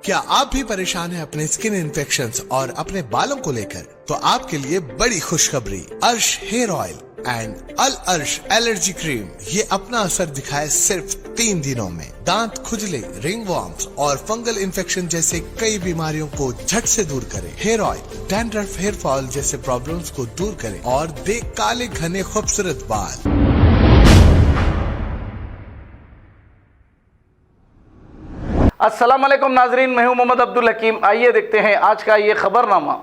क्या आप भी परेशान हैं अपने स्किन इन्फेक्शंस और अपने बालों को लेकर? तो आपके लिए बड़ी खुशखबरी, अर्श हेयर ऑयल एंड अल अर्श एलर्जी क्रीम ये अपना असर दिखाए सिर्फ 3 दिनों में। दांत खुजले, रिंग वॉर्म्स और फंगल इन्फेक्शन जैसे कई बीमारियों को झट से दूर करे। Hair oil dandruff, hair fall जैसे प्रॉब्लम्स को दूर करे और दे काले घने खूबसूरत बाल। अस्सलाम वालेकुम नाजरीन, मैं हूं मोहम्मद अब्दुल हकीम। आइए देखते हैं आज का ये खबरनामा।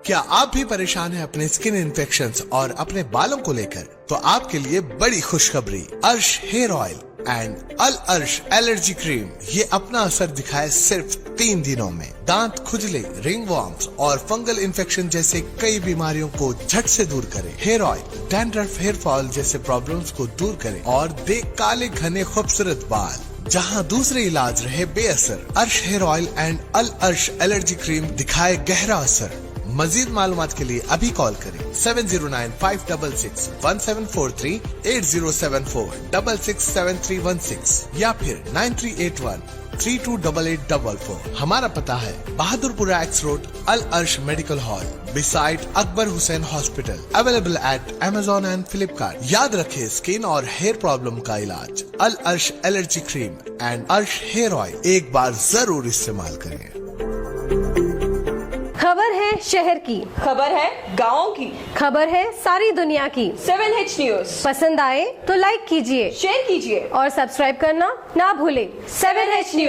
क्या आप भी परेशान हैं अपने स्किन इन्फेक्शंस और अपने बालों को लेकर? तो आपके लिए बड़ी खुशखबरी, अर्श हेयर ऑयल एंड अल अर्श एलर्जी क्रीम ये अपना असर दिखाए सिर्फ 3 दिनों में। दांत खुजले, रिंग वॉर्म्स और फंगल इन्फेक्शन जैसे कई बीमारियों को झट से दूर करे। Hair oil dandruff, hair fall जैसे प्रॉब्लम्स को दूर करे और दे काले घने खूबसूरत बाल। जहां दूसरे इलाज रहे बेअसर, अर्श हेयर ऑयल एंड अल अर्श एलर्जी क्रीम दिखाए गहरा असर। मजीद मालूमात के लिए अभी कॉल करें 7095661743, 8074667316 या फिर 9381328844। हमारा पता है बहादुरपुरा एक्स रोड, अल अर्श medical hall beside Akbar Hussain hospital. Available at Amazon and Flipkart. याद रखें, स्किन और हेयर प्रॉब्लम का इलाज अल अर्श एलर्जी क्रीम एंड अर्श हेयर ऑयल एक बार जरूर इस्तेमाल करें। खबर है शहर की, खबर है गाँव की, खबर है सारी दुनिया की। 7H न्यूज पसंद आए तो लाइक कीजिए, शेयर कीजिए और सब्सक्राइब करना ना भूले। 7H news.